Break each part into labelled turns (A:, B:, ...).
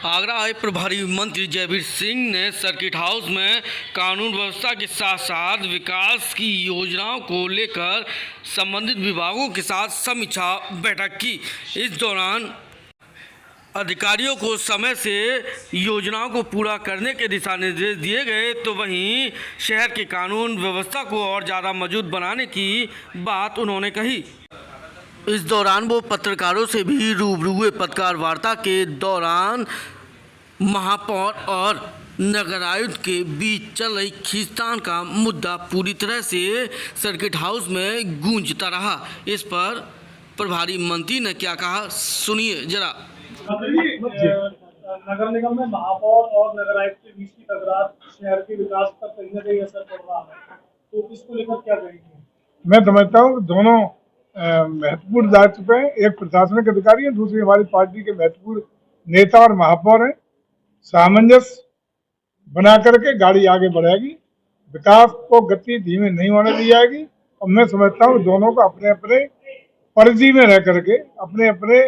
A: आगरा आए प्रभारी मंत्री जयवीर सिंह ने सर्किट हाउस में कानून व्यवस्था के साथ साथ विकास की योजनाओं को लेकर संबंधित विभागों के साथ समीक्षा बैठक की। इस दौरान अधिकारियों को समय से योजनाओं को पूरा करने के दिशा निर्देश दिए गए, तो वहीं शहर के कानून व्यवस्था को और ज़्यादा मजबूत बनाने की बात उन्होंने कही। इस दौरान वो पत्रकारों से भी रूबरू हुए। पत्रकार वार्ता के दौरान महापौर और नगर आयुक्त के बीच चल रही खींचतान का मुद्दा पूरी तरह से सर्किट हाउस में गूंजता रहा। इस पर प्रभारी मंत्री ने क्या कहा, सुनिए जरा।
B: नगर निगम में महापौर और नगर आयुक्त के बीच की तकरार शहर के विकास पर कहीं न कहीं असर पड़ रहा है, तो इसको लेकर क्या कहेंगे?
C: मैं समझता हूँ दोनों महत्वपूर्ण दायित्व पे, एक प्रशासनिक अधिकारी है, दूसरी हमारी पार्टी के महत्वपूर्ण नेता और महापौर हैं। सामंजस्य बना करके गाड़ी आगे बढ़ेगी, विकास को गति धीमे नहीं होने दी जाएगी। और मैं समझता हूँ दोनों को अपने अपने परिधि में रह करके अपने अपने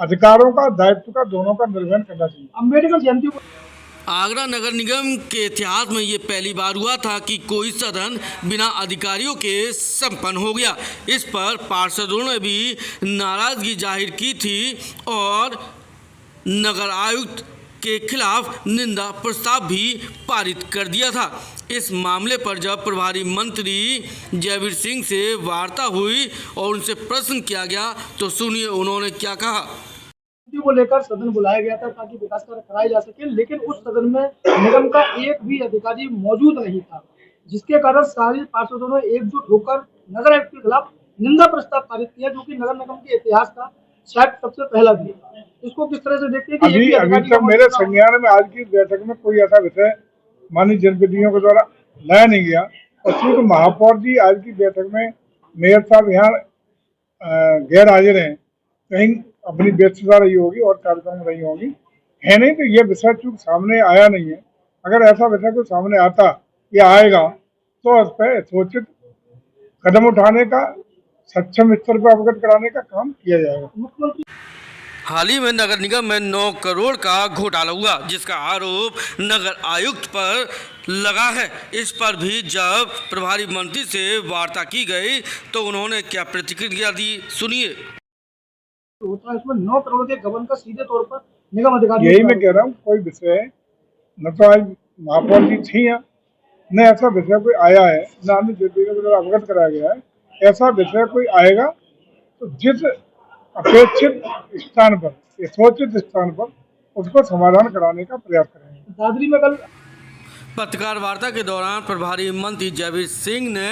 C: अधिकारों का, दायित्व का, दोनों का निर्वहन करना चाहिए।
B: अम्बेडकर जयंती को
A: आगरा नगर निगम के इतिहास में ये पहली बार हुआ था कि कोई सदन बिना अधिकारियों के संपन्न हो गया। इस पर पार्षदों ने भी नाराजगी जाहिर की थी और नगर आयुक्त के खिलाफ निंदा प्रस्ताव भी पारित कर दिया था। इस मामले पर जब प्रभारी मंत्री जयवीर सिंह से वार्ता हुई और उनसे प्रश्न किया गया, तो सुनिए उन्होंने क्या कहा।
B: को लेकर सदन बुलाया गया था ताकि विकास कार्य कराए जा सके, लेकिन उस सदन में निगम का एक भी अधिकारी मौजूद नहीं था, जिसके कारण सारे पार्षदों ने एकजुट होकर नगर आयुक्त के खिलाफ निंदा प्रस्ताव पारित किया, जो कि नगर निगम के इतिहास का शायद सबसे पहला भी। इसको किस तरह से देखते हैं कि
C: अभी तक मेरे संज्ञान में आज की बैठक में कोई ऐसा विषय माननीय जनप्रतिनिधियों के द्वारा लाया नहीं गया। और चूंकि महापौर जी आज की बैठक में मेयर साहब यहाँ गैर हाजिर हैं, कहीं अपनी व्यस्तता रही होगी और कार्यक्रम रही होगी, है नहीं, तो ये विषय चूंकि सामने आया नहीं है। अगर ऐसा विषय कोई सामने आता या आएगा तो उस पर यथोचित कदम उठाने का, सक्षम स्तर पर अवगत कराने का काम किया जाएगा।
A: हाल ही में नगर निगम में 9 करोड़ का घोटाला हुआ, जिसका आरोप नगर आयुक्त पर लगा है। इस पर भी जब प्रभारी मंत्री से वार्ता की गई तो उन्होंने क्या प्रतिक्रिया दी, सुनिए।
B: होता है, इसमें 9 करोड़ के गबन का सीधे तौर पर निगम अधिकारी,
C: यही मैं कह रहा हूँ, कोई विषय न तो आज महापौर जी थी यहाँ, न ऐसा विषय कोई आया है, न अन्य द्वारा अवगत कराया गया है। ऐसा विषय कोई आएगा तो जिस अपेक्षित स्थान पर, यथोचित स्थान पर उसको समाधान कराने का प्रयास करेंगे।
B: दादरी में कल
A: पत्रकार वार्ता के दौरान प्रभारी मंत्री जयवीर सिंह ने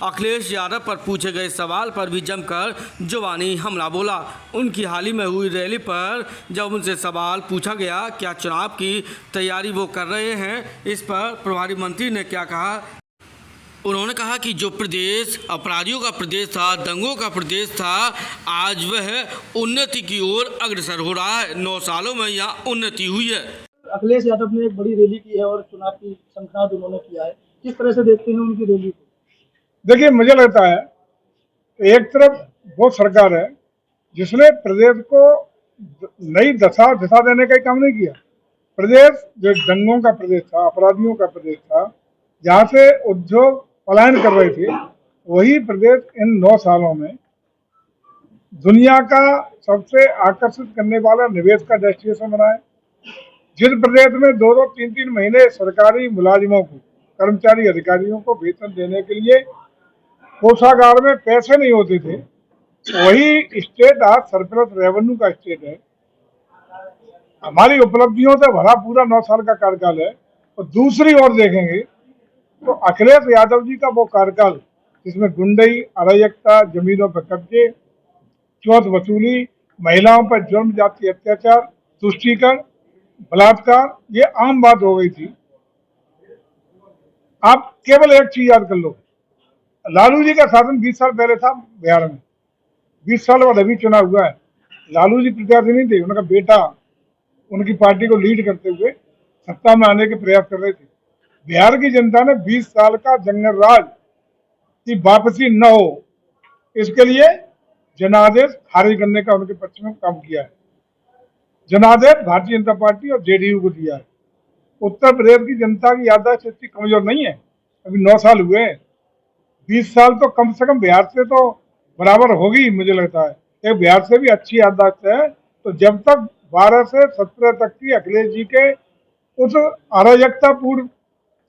A: अखिलेश यादव पर पूछे गए सवाल पर भी जमकर जुबानी हमला बोला। उनकी हाल ही में हुई रैली पर जब उनसे सवाल पूछा गया क्या चुनाव की तैयारी वो कर रहे हैं, इस पर प्रभारी मंत्री ने क्या कहा। उन्होंने कहा कि जो प्रदेश अपराधियों का प्रदेश था, दंगों का प्रदेश था, आज वह उन्नति की ओर अग्रसर हो रहा है। 9 सालों में यहाँ उन्नति हुई है।
B: अखिलेश यादव ने एक बड़ी रैली की है और चुनाव की संक्रांत उन्होंने किया है, किस तरह से देखते हैं उनकी रैली को?
C: देखिए, मुझे लगता है एक तरफ वो सरकार है जिसने प्रदेश को नई दिशा देने का काम नहीं किया। प्रदेश जो दंगों का प्रदेश था, अपराधियों का प्रदेश था, जहाँ से उद्योग पलायन कर रहे थे, वही प्रदेश इन 9 सालों में दुनिया का सबसे आकर्षित करने वाला निवेश का डेस्टिनेशन बना है। जिस प्रदेश में 2-2, 3-3 महीने सरकारी मुलाजिमों को, कर्मचारी अधिकारियों को वेतन देने के लिए कोषागार में पैसे नहीं होते थे, वही स्टेट आज सरप्लस रेवेन्यू का स्टेट है। हमारी उपलब्धियों से भरा पूरा 9 साल का कार्यकाल है। और दूसरी ओर देखेंगे तो अखिलेश यादव जी का वो कार्यकाल जिसमें गुंडई, अराजकता, जमीनों पर कब्जे, चौथ वसूली, महिलाओं पर जुर्म, जाति अत्याचार, तुष्टीकरण, बलात्कार, ये आम बात हो गई थी। आप केवल एक चीज याद कर लो, लालू जी का शासन 20 साल पहले था बिहार में, 20 साल बाद अभी चुनाव हुआ है। लालू जी प्रत्याशी नहीं थे, उनका बेटा उनकी पार्टी को लीड करते हुए सत्ता में आने के प्रयास कर रहे थे। बिहार की जनता ने 20 साल का जंगल राज की वापसी न हो, इसके लिए जनादेश खारिज करने का उनके पक्ष में काम किया है। जनादेश भारतीय जनता पार्टी और जेडीयू को दिया है। उत्तर प्रदेश की जनता की याददाश्त इतनी कमजोर नहीं है। अभी 9 साल हुए, 20 साल तो कम से कम बिहार से तो बराबर होगी मुझे लगता है। एक बिहार से भी अच्छी याददाश्त है। तो जब तक 12 से 17 तक की अखिलेश जी के उस अराजकतापूर्ण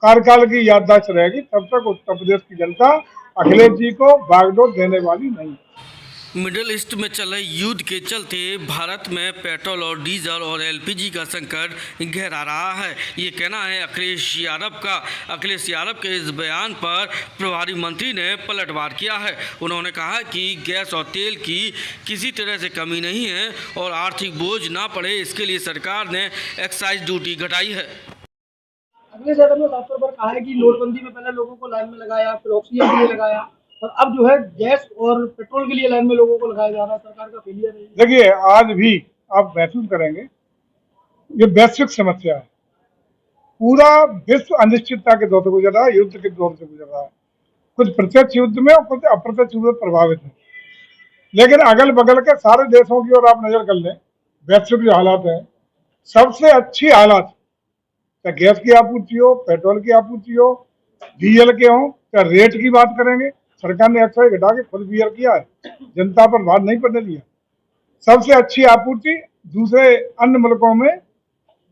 C: कार्यकाल की याददाश्त रहेगी, तब तक उत्तर प्रदेश की जनता अखिलेश जी को बागडोर देने वाली नहीं।
A: मिडिल ईस्ट में चल रहे युद्ध के चलते भारत में पेट्रोल और डीजल और एलपीजी का संकट गहरा रहा है, ये कहना है अखिलेश यादव का। अखिलेश यादव के इस बयान पर प्रभारी मंत्री ने पलटवार किया है। उन्होंने कहा कि गैस और तेल की किसी तरह से कमी नहीं है और आर्थिक बोझ ना पड़े, इसके लिए सरकार ने एक्साइज ड्यूटी घटाई है।
B: अखिलेश यादव ने साफ तौर पर कहा है कि नोटबंदी में पहले लोगों को लाइन में लगाया, फिर ऑक्सीजन के लिए लगाया, और अब जो है गैस और पेट्रोल के लिए लाइन में लोगों को लगाया जा रहा है। सरकार का फेलियर है।
C: देखिए, आज भी आप महसूस करेंगे ये वैश्विक समस्या है। पूरा विश्व अनिश्चितता के दौर से गुजर रहा है, युद्ध के दौर से गुजर रहा है। कुछ प्रत्यक्ष युद्ध में और कुछ अप्रत्यक्ष युद्ध में प्रभावित है। लेकिन अगल बगल के सारे देशों की ओर आप नजर कर लें, वैश्विक जो हालात है, सबसे अच्छी हालात, चाहे गैस की आपूर्ति हो, पेट्रोल की आपूर्ति हो, डीजल के हो, चाहे रेट की बात करेंगे, सरकार ने एक्साइज घटा के खुद बियर किया है, जनता पर भार नहीं पड़ने दिया। सबसे अच्छी आपूर्ति दूसरे अन्य मुल्कों में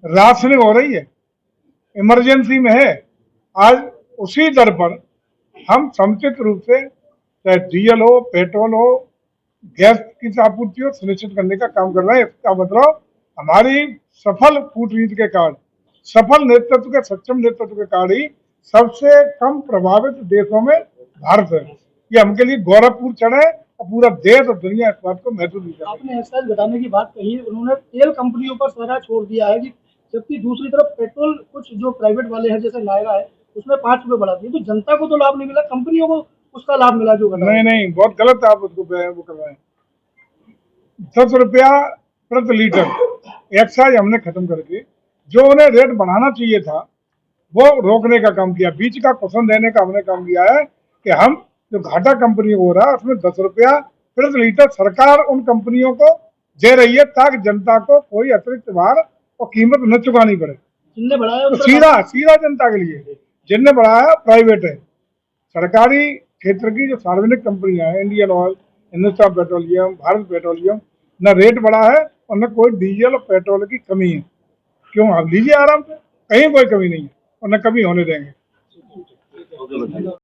C: राशनिंग हो रही है, इमरजेंसी में है। आज उसी दर पर हम समुचित रूप से चाहे डीजल हो, पेट्रोल हो, गैस की आपूर्ति हो, सुनिश्चित करने का काम कर रहे हैं। इसका मतलब हमारी सफल कूटनीति के कारण, सफल नेतृत्व के, सक्षम नेतृत्व के कारण ही सबसे कम प्रभावित देशों में भारत है। ये हमके लिए गौरवपूर्ण क्षण है और पूरा देश और दुनिया इस बात को महसूस नहीं करता।
B: आपने एक्साइज घटाने की बात कही, उन्होंने तेल कंपनियों पर सारा छोड़ दिया है, कि जबकि दूसरी तरफ पेट्रोल कुछ जो प्राइवेट वाले हैं जैसे नायरा है उसमें 5 रुपए बढ़ा दिए, तो जनता को तो लाभ नहीं मिला, कंपनियों को उसका लाभ मिला जो घटा।
C: नहीं, बहुत गलत आप उसको वो कर रहे हैं। 10 रुपया प्रति लीटर एक्साइज हमने खत्म करके जो उन्हें रेट बढ़ाना चाहिए था वो रोकने का काम किया। बीच का क्वेश्चन देने का हमने काम किया है कि हम जो घाटा कंपनी हो रहा है उसमें 10 रुपया प्रति लीटर सरकार उन कंपनियों को दे रही है, ताकि जनता को कोई अतिरिक्त भार और कीमत न चुकानी पड़े।
B: जिनने बढ़ाया
C: तो सीधा जनता के लिए, जिनने बढ़ाया प्राइवेट है। सरकारी क्षेत्र की जो सार्वजनिक कंपनियां हैं, Indian oil, Hindustan petroleum, Bharat petroleum, न रेट बढ़ा है और न कोई डीजल और पेट्रोल की कमी है। क्यों, आप लीजिए आराम से, कहीं कोई कमी नहीं है और न कभी होने देंगे।